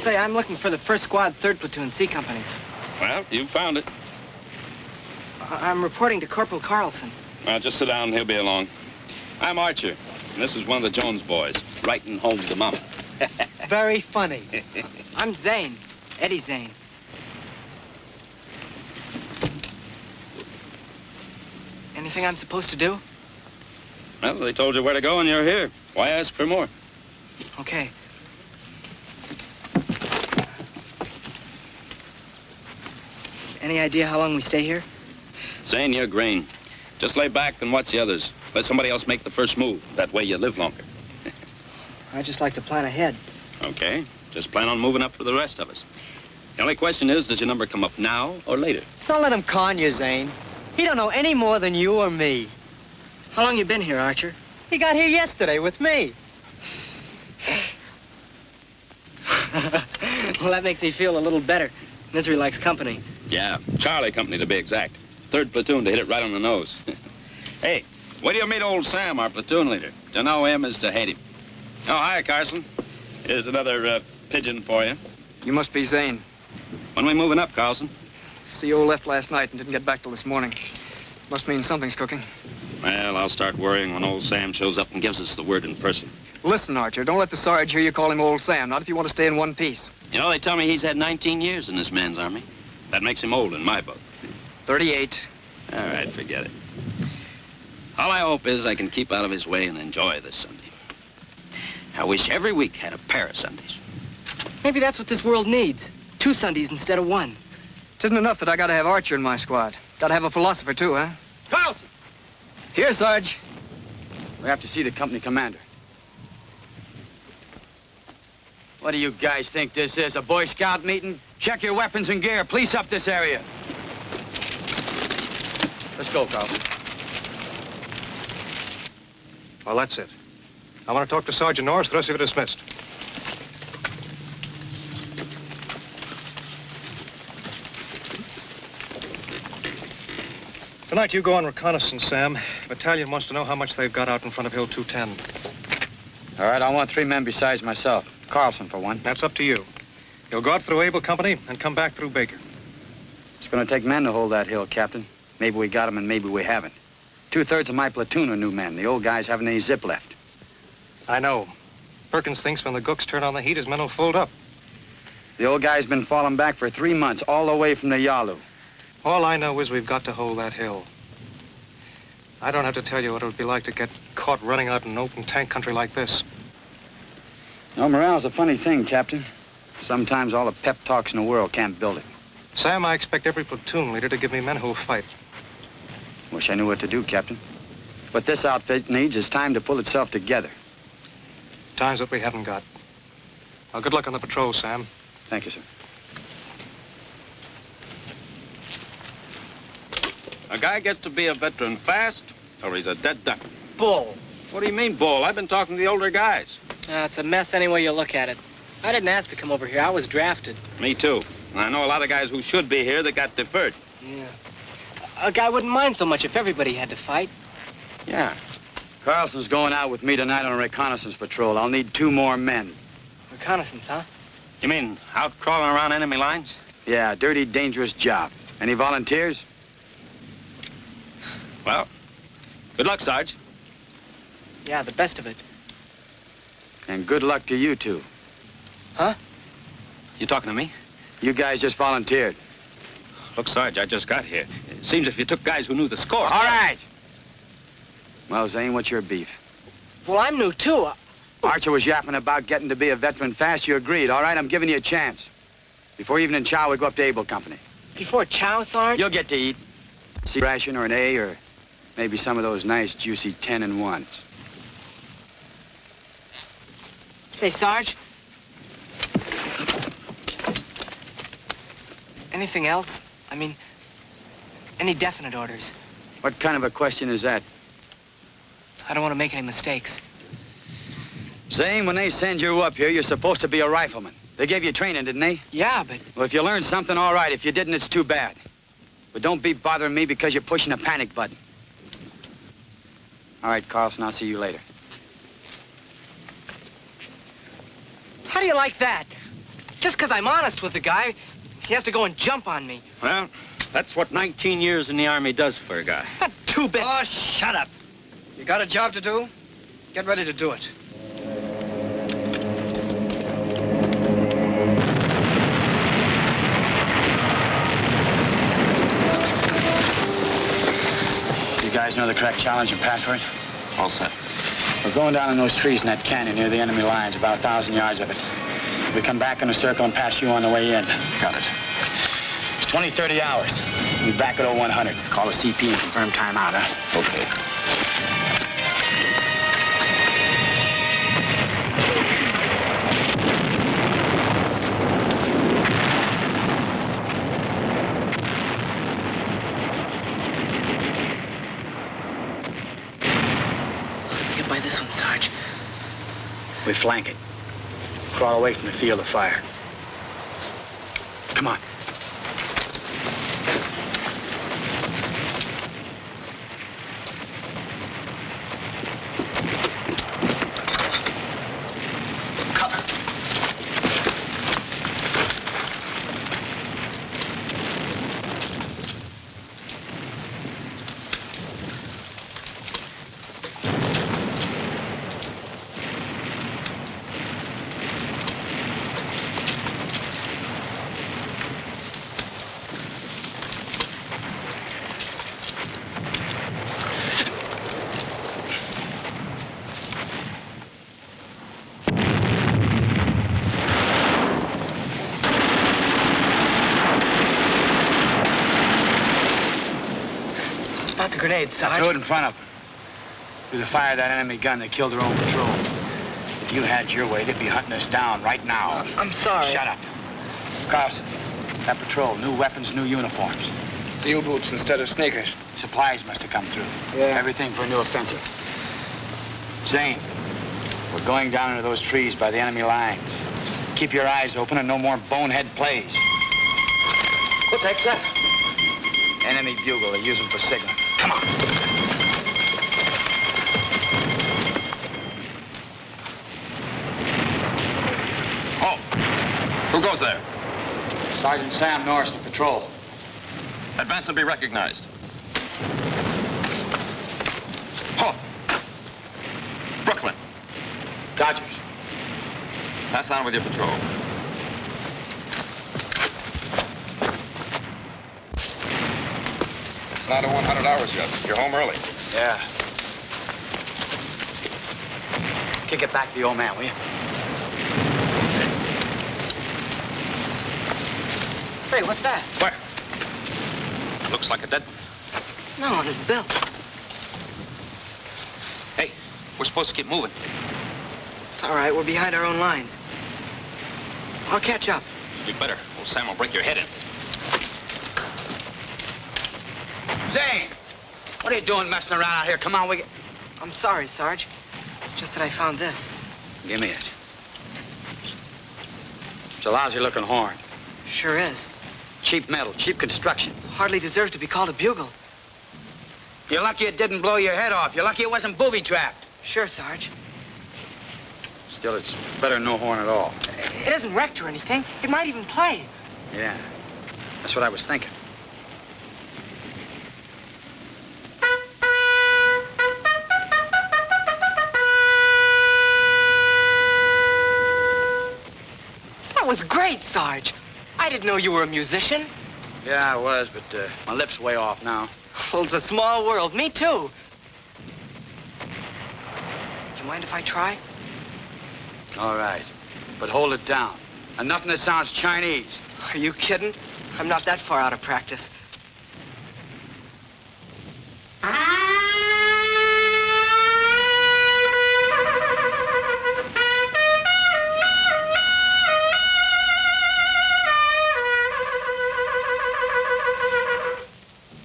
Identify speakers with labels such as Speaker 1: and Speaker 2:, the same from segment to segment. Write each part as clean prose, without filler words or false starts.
Speaker 1: Say, I'm looking for the 1st Squad, 3rd Platoon, C Company.
Speaker 2: Well, you found it.
Speaker 1: I'm reporting to Corporal Carlson.
Speaker 2: Well, just sit down, he'll be along. I'm Archer, and this is one of the Jones boys, writing home to Mama.
Speaker 1: Very funny. I'm Zane, Eddie Zane. Anything I'm supposed to do?
Speaker 2: Well, they told you where to go and you're here. Why ask for more?
Speaker 1: Okay. Any idea how long we stay here?
Speaker 2: Zane, you're green. Just lay back and watch the others. Let somebody else make the first move. That way you live longer.
Speaker 1: I just like to plan ahead.
Speaker 2: Okay. Just plan on moving up for the rest of us. The only question is, does your number come up now or later?
Speaker 3: Don't let him con you, Zane. He don't know any more than you or me.
Speaker 1: How long you been here, Archer?
Speaker 3: He got here yesterday with me.
Speaker 1: Well, that makes me feel a little better. Misery likes company.
Speaker 2: Yeah, Charlie Company to be exact. 3rd Platoon to hit it right on the nose. Hey, where do you meet old Sam, our platoon leader? To know him is to hate him. Oh, hi, Carson. Here's another pigeon for you.
Speaker 4: You must be Zane.
Speaker 2: When we moving up, Carlson?
Speaker 4: CO left last night and didn't get back till this morning. Must mean something's cooking.
Speaker 2: Well, I'll start worrying when old Sam shows up and gives us the word in person.
Speaker 4: Listen, Archer, don't let the Sarge hear you call him old Sam, not if you want to stay in one piece.
Speaker 2: You know, they tell me he's had 19 years in this man's army. That makes him old in my book.
Speaker 4: 38.
Speaker 2: All right, forget it. All I hope is I can keep out of his way and enjoy this Sunday. I wish every week had a pair of Sundays.
Speaker 1: Maybe that's what this world needs. 2 Sundays instead of 1.
Speaker 4: It isn't enough that I gotta have Archer in my squad. Gotta have a philosopher, too, huh?
Speaker 3: Carlson!
Speaker 4: Here, Sarge.
Speaker 3: We have to see the company commander. What do you guys think this is, a Boy Scout meeting? Check your weapons and gear. Police up this area. Let's go, Carlson.
Speaker 5: Well, that's it. I want to talk to Sergeant Norris. The rest of you dismissed. Tonight, you go on reconnaissance, Sam. Battalion wants to know how much they've got out in front of Hill 210.
Speaker 3: All right, I want 3 men besides myself. Carlson, for one.
Speaker 5: That's up to you. You'll go out through Able Company and come back through Baker.
Speaker 3: It's gonna take men to hold that hill, Captain. Maybe we got them and maybe we haven't. 2/3 of my platoon are new men. The old guys haven't any zip left.
Speaker 5: I know. Perkins thinks when the gooks turn on the heat, his men will fold up.
Speaker 3: The old guy's been falling back for 3 months, all the way from the Yalu.
Speaker 5: All I know is we've got to hold that hill. I don't have to tell you what it would be like to get caught running out in an open tank country like this.
Speaker 3: No, morale's a funny thing, Captain. Sometimes all the pep talks in the world can't build it.
Speaker 5: Sam, I expect every platoon leader to give me men who'll fight.
Speaker 3: Wish I knew what to do, Captain. What this outfit needs is time to pull itself together.
Speaker 5: Times that we haven't got. Well, good luck on the patrol, Sam.
Speaker 3: Thank you, sir.
Speaker 2: A guy gets to be a veteran fast, or he's a dead duck.
Speaker 1: Bull.
Speaker 2: What do you mean, bull? I've been talking to the older guys.
Speaker 1: It's a mess any way you look at it. I didn't ask to come over here. I was drafted.
Speaker 2: Me too. And I know a lot of guys who should be here that got deferred.
Speaker 1: Yeah. A guy wouldn't mind so much if everybody had to fight.
Speaker 3: Yeah. Carlson's going out with me tonight on a reconnaissance patrol. I'll need 2 more men.
Speaker 1: Reconnaissance, huh?
Speaker 2: You mean out crawling around enemy lines?
Speaker 3: Yeah, dirty, dangerous job. Any volunteers?
Speaker 2: Well, good luck, Sarge.
Speaker 1: Yeah, the best of it.
Speaker 3: And good luck to you 2.
Speaker 1: Huh?
Speaker 2: You talking to me?
Speaker 3: You guys just volunteered.
Speaker 2: Look, Sarge, I just got here. It seems if you took guys who knew the score.
Speaker 3: All right. Well, Zane, what's your beef?
Speaker 1: Well, I'm new, too.
Speaker 3: Archer was yapping about getting to be a veteran fast. You agreed. All right, I'm giving you a chance. Before evening chow, we go up to Able Company.
Speaker 1: Before chow, Sarge?
Speaker 3: You'll get to eat. C ration or an A or maybe some of those nice, juicy 10-in-1s.
Speaker 1: Say, Sarge. Anything else? I mean, any definite orders?
Speaker 3: What kind of a question is that?
Speaker 1: I don't want to make any mistakes.
Speaker 3: Zane, when they send you up here, you're supposed to be a rifleman. They gave you training, didn't they?
Speaker 1: Yeah, but...
Speaker 3: Well, if you learned something, all right. If you didn't, it's too bad. But don't be bothering me because you're pushing a panic button. All right, Carlson, I'll see you later.
Speaker 1: How do you like that? Just because I'm honest with the guy, he has to go and jump on me.
Speaker 2: Well, that's what 19 years in the Army does for a guy.
Speaker 1: That's too bad.
Speaker 4: Oh, shut up. You got a job to do? Get ready to do it.
Speaker 3: You guys know the correct challenge and password?
Speaker 2: All set.
Speaker 3: We're going down in those trees in that canyon near the enemy lines, about 1,000 yards of it. We come back in a circle and pass you on the way in.
Speaker 2: Got it.
Speaker 3: It's 20, 30 hours. We back at 0100. Call the CP and confirm timeout, huh?
Speaker 2: Okay.
Speaker 1: Get by this one, Sarge.
Speaker 3: We flank it. Crawl away from the field of fire. Come on. Cover.
Speaker 1: About the grenade, Sarge.
Speaker 3: Throw it in front of them. Through the fire of that enemy gun, they killed their own patrol. If you had your way, they'd be hunting us down right now.
Speaker 1: I'm sorry.
Speaker 3: Shut up. Carlson, that patrol, new weapons, new uniforms.
Speaker 4: The U-boots instead of sneakers.
Speaker 3: Supplies must have come through.
Speaker 4: Yeah.
Speaker 3: Everything for a new offensive. Zane, we're going down into those trees by the enemy lines. Keep your eyes open and no more bonehead plays. What the heck's that? Enemy bugle. They use them for signaling. Come on.
Speaker 2: Oh, who goes there?
Speaker 3: Sergeant Sam Norris, the patrol.
Speaker 2: Advance and be recognized. Halt. Brooklyn.
Speaker 3: Dodgers.
Speaker 2: Pass on with your patrol. It's not 100 hours yet. You're home early.
Speaker 3: Yeah. Kick it back to the old man, will you?
Speaker 1: Say, what's that?
Speaker 2: Where? Looks like a dead.
Speaker 1: No, on his belt.
Speaker 2: Hey, we're supposed to keep moving.
Speaker 1: It's all right. We're behind our own lines. I'll catch up.
Speaker 2: You'd better. Old Sam will break your head in.
Speaker 3: Zane! What are you doing messing around out here? Come on,
Speaker 1: I'm sorry, Sarge. It's just that I found this.
Speaker 3: Give me it. It's a lousy-looking horn.
Speaker 1: Sure is.
Speaker 3: Cheap metal, cheap construction.
Speaker 1: Hardly deserves to be called a bugle.
Speaker 3: You're lucky it didn't blow your head off. You're lucky it wasn't booby-trapped.
Speaker 1: Sure, Sarge.
Speaker 3: Still, it's better than no horn at all.
Speaker 1: It isn't wrecked or anything. It might even play.
Speaker 3: Yeah, that's what I was thinking.
Speaker 1: That was great, Sarge. I didn't know you were a musician.
Speaker 3: Yeah, I was, but my lip's way off now.
Speaker 1: Well, it's a small world. Me too. Do you mind if I try?
Speaker 3: All right, but hold it down. And nothing that sounds Chinese.
Speaker 1: Are you kidding? I'm not that far out of practice.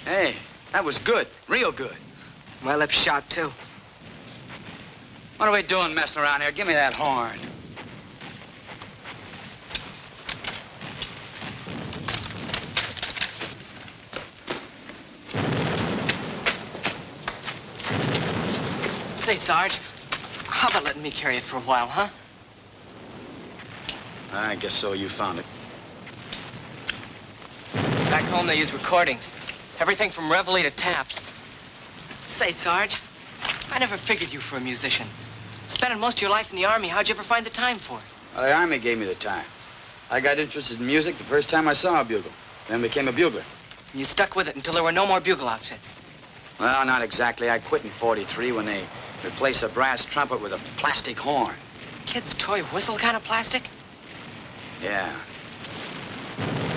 Speaker 3: Hey, that was good, real good.
Speaker 1: My lips shot, too.
Speaker 3: What are we doing messing around here? Give me that horn.
Speaker 1: Say, Sarge, how about letting me carry it for a while, huh?
Speaker 3: I guess so. You found it.
Speaker 1: Back home, they use recordings. Everything from reveille to taps. Say, Sarge, I never figured you for a musician. Spending most of your life in the Army, how'd you ever find the time for it?
Speaker 3: Well, the Army gave me the time. I got interested in music the first time I saw a bugle. Then became a bugler.
Speaker 1: And you stuck with it until there were no more bugle outfits.
Speaker 3: Well, not exactly. I quit in '43 when they replaced a brass trumpet with a plastic horn.
Speaker 1: Kid's toy whistle kind of plastic?
Speaker 3: Yeah.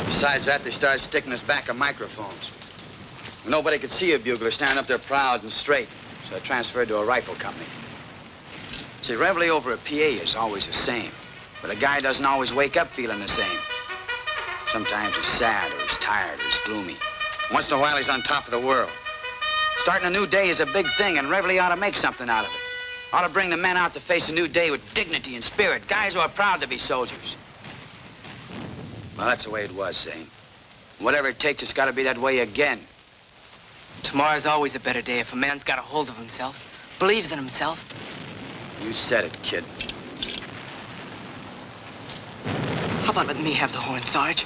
Speaker 3: Besides that, they started sticking us back on microphones. Nobody could see a bugler standing up there proud and straight, so I transferred to a rifle company. See, reveille over a PA is always the same, but a guy doesn't always wake up feeling the same. Sometimes he's sad, or he's tired, or he's gloomy. Once in a while, he's on top of the world. Starting a new day is a big thing, and reveille ought to make something out of it. Ought to bring the men out to face a new day with dignity and spirit, guys who are proud to be soldiers. Well, that's the way it was, Zane. Whatever it takes, it's got to be that way again.
Speaker 1: Tomorrow's always a better day if a man's got a hold of himself, believes in himself.
Speaker 3: You said it, kid.
Speaker 1: How about letting me have the horn, Sarge?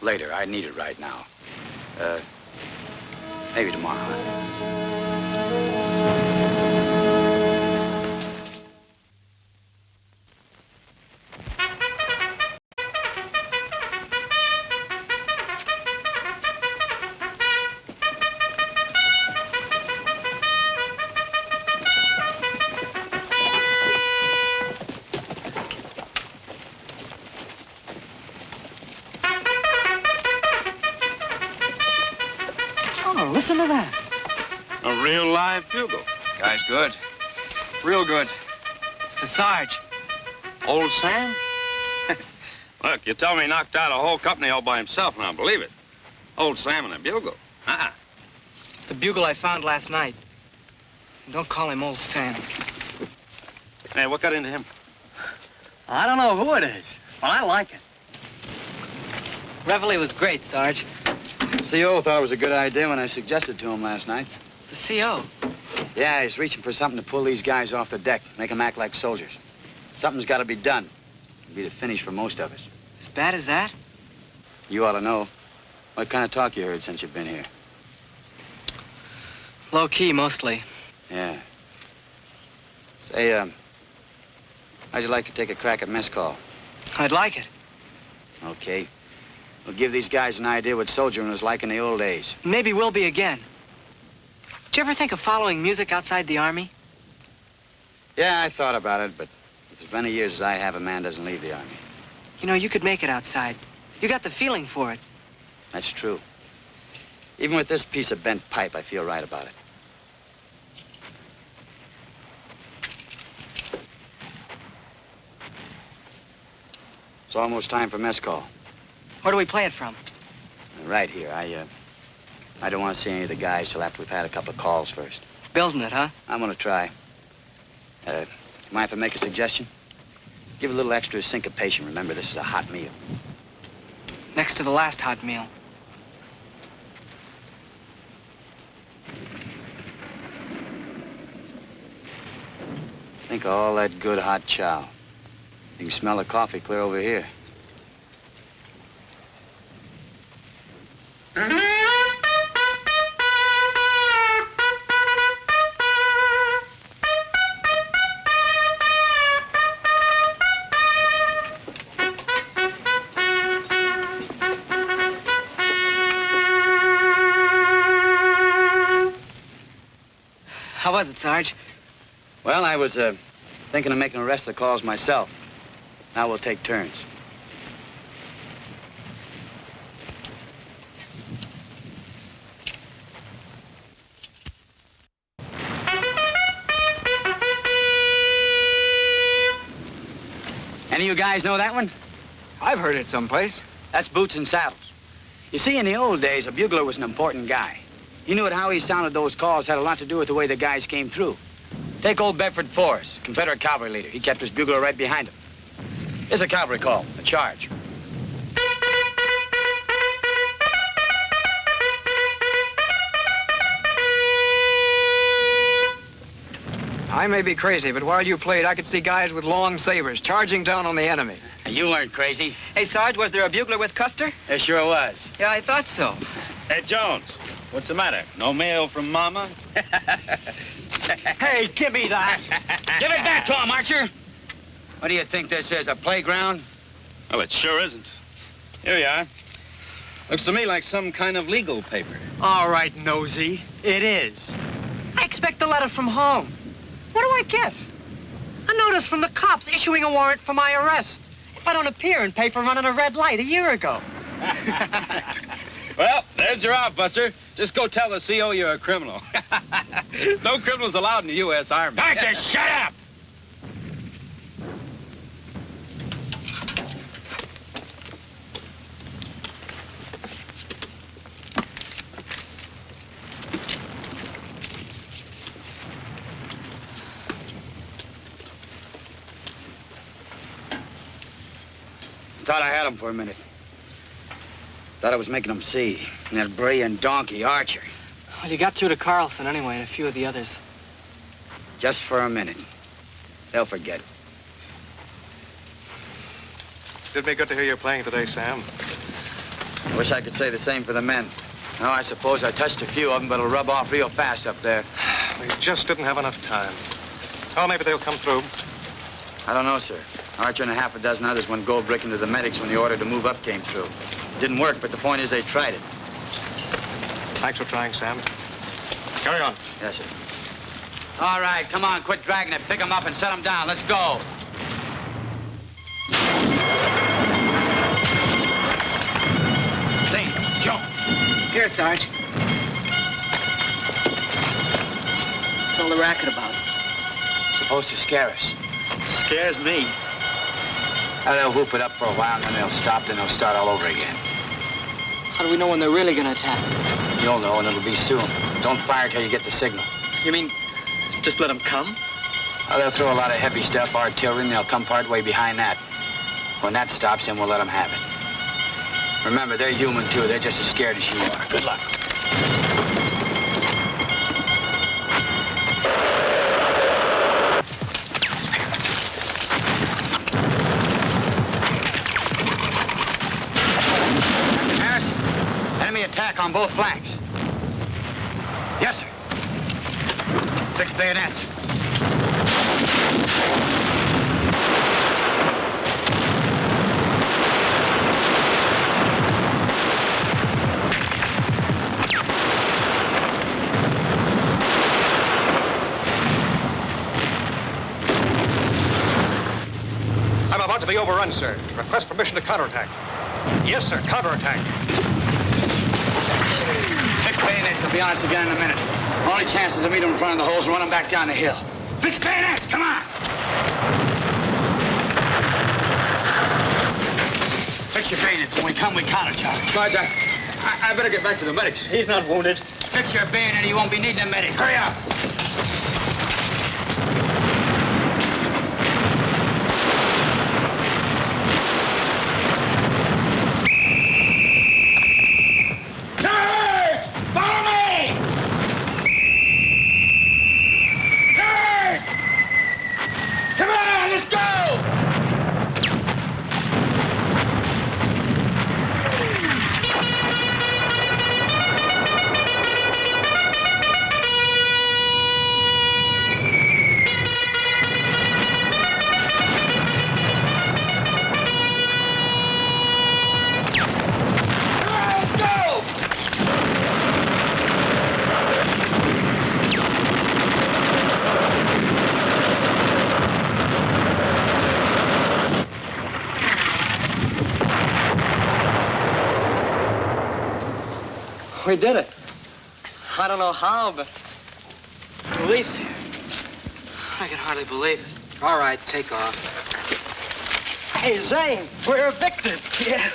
Speaker 3: Later. I need it right now. Maybe tomorrow.
Speaker 1: Listen to that.
Speaker 2: A real live bugle.
Speaker 3: Guy's good. Real good.
Speaker 1: It's the Sarge.
Speaker 2: Old Sam? Look, you tell me he knocked out a whole company all by himself, and I'll believe it. Old Sam and a bugle.
Speaker 1: It's the bugle I found last night. Don't call him Old Sam.
Speaker 2: Hey, what got into him?
Speaker 6: I don't know who it is, but I like it.
Speaker 1: Reveille was great, Sarge.
Speaker 3: CO thought it was a good idea when I suggested to him last night.
Speaker 1: The CO?
Speaker 3: Yeah, he's reaching for something to pull these guys off the deck, make them act like soldiers. Something's got to be done. It'll be the finish for most of us.
Speaker 1: As bad as that?
Speaker 3: You ought to know. What kind of talk you heard since you've been here?
Speaker 1: Low-key, mostly.
Speaker 3: Yeah. Say, how'd you like to take a crack at mess call?
Speaker 1: I'd like it.
Speaker 3: Okay. We'll give these guys an idea what soldiering was like in the old days.
Speaker 1: Maybe we'll be again. Did you ever think of following music outside the Army?
Speaker 3: Yeah, I thought about it, but with as many years as I have, a man doesn't leave the Army.
Speaker 1: You know, you could make it outside. You got the feeling for it.
Speaker 3: That's true. Even with this piece of bent pipe, I feel right about it. It's almost time for mess call.
Speaker 1: Where do we play it from?
Speaker 3: Right here. I don't want to see any of the guys till after we've had a couple of calls first.
Speaker 1: Building it, huh?
Speaker 3: I'm gonna try. Mind if I make a suggestion? Give a little extra syncopation. Remember, this is a hot meal.
Speaker 1: Next to the last hot meal.
Speaker 3: Think of all that good hot chow. You can smell the coffee clear over here.
Speaker 1: How was it, Sarge?
Speaker 3: Well, I was thinking of making the rest of the calls myself. Now we'll take turns. Any of you guys know that one?
Speaker 4: I've heard it someplace.
Speaker 3: That's Boots and Saddles. You see, in the old days, a bugler was an important guy. He knew that how he sounded those calls had a lot to do with the way the guys came through. Take old Bedford Forrest, Confederate cavalry leader. He kept his bugler right behind him. Here's a cavalry call, a charge.
Speaker 4: I may be crazy, but while you played, I could see guys with long sabers charging down on the enemy.
Speaker 3: You weren't crazy.
Speaker 1: Hey, Sarge, was there a bugler with Custer?
Speaker 3: There sure was.
Speaker 1: Yeah, I thought so.
Speaker 2: Hey, Jones, what's the matter? No mail from Mama?
Speaker 3: Hey, give me that. Give it back to him, Archer. What do you think this is, a playground?
Speaker 2: Well, it sure isn't. Here you are. Looks to me like some kind of legal paper.
Speaker 6: All right, Nosy. It is. I expect a letter from home. What do I get? A notice from the cops issuing a warrant for my arrest. If I don't appear in paper running a red light a year ago.
Speaker 2: Well, there's your out, Buster. Just go tell the CO you're a criminal. No criminals allowed in the U.S. Army.
Speaker 3: Archer, shut up! Thought I had him for a minute. Thought I was making him see. And that braying donkey, Archer.
Speaker 1: Well, you got through to Carlson anyway, and a few of the others.
Speaker 3: Just for a minute. They'll forget.
Speaker 5: Did me good to hear you playing today, Sam.
Speaker 3: I wish I could say the same for the men. No, I suppose I touched a few of them, but it'll rub off real fast up there.
Speaker 5: We just didn't have enough time. Oh, maybe they'll come through.
Speaker 3: I don't know, sir. Archer and a half a dozen others went gold brick into the medics when the order to move up came through. Didn't work, but the point is they tried it.
Speaker 5: Thanks for trying, Sam. Carry on.
Speaker 3: Yes, sir. All right, come on, quit dragging it. Pick them up and set them down. Let's go. Zane, Joe.
Speaker 1: Here, Sarge. What's all the racket about?
Speaker 3: Supposed to scare us.
Speaker 1: Scares me.
Speaker 3: They'll whoop it up for a while, and then they'll stop, then they'll start all over again.
Speaker 1: How do we know when they're really gonna attack?
Speaker 3: You'll know, and it'll be soon. Don't fire till you get the signal.
Speaker 1: You mean, just let them come?
Speaker 3: Oh, they'll throw a lot of heavy stuff, artillery, and they'll come part way behind that. When that stops, then we'll let them have it. Remember, they're human, too. They're just as scared as you are. Good luck. Attack on both flanks. Yes, sir. Fix bayonets.
Speaker 5: I'm about to be overrun, sir. Request permission to counterattack. Yes, sir. Counterattack.
Speaker 3: Fix bayonets. They'll be on us again in a minute. Only chance is to meet them in front of the holes and run them back down the hill. Fix bayonets! Come on! Fix your bayonets. When we come, we countercharge.
Speaker 2: Sarge, I better get back to the medics.
Speaker 6: He's not wounded.
Speaker 3: Fix your bayonet or you won't be needing a medic. Hurry up!
Speaker 6: We did it. I don't know how, but police here.
Speaker 1: I can hardly believe it. All right, take off.
Speaker 6: Hey, Zane, we're evicted. Yeah.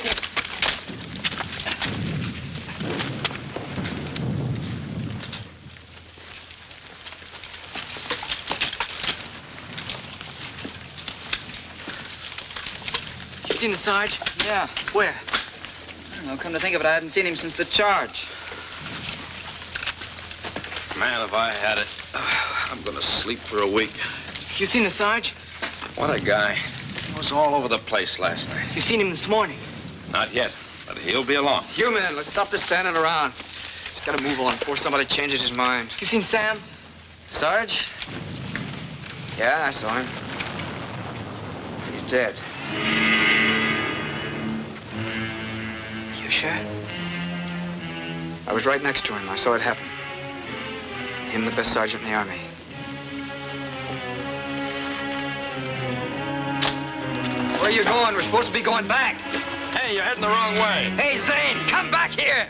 Speaker 1: You seen the Sarge?
Speaker 6: Yeah, where?
Speaker 1: I don't know, come to think of it, I haven't seen him since the charge.
Speaker 2: Man, if I had it. I'm gonna sleep for a week.
Speaker 1: You seen the Sarge?
Speaker 2: What a guy. He was all over the place last night.
Speaker 1: You seen him this morning?
Speaker 2: Not yet, but he'll be along.
Speaker 4: You men, let's stop this standing around. It's got to move on before somebody changes his mind.
Speaker 1: You seen Sam?
Speaker 4: Sarge? Yeah, I saw him. He's dead.
Speaker 1: You sure?
Speaker 4: I was right next to him. I saw it happen. Him, the best sergeant in the Army. Where are you going? We're supposed to be going back.
Speaker 2: Hey, you're heading the wrong way.
Speaker 4: Hey, Zane, come back here.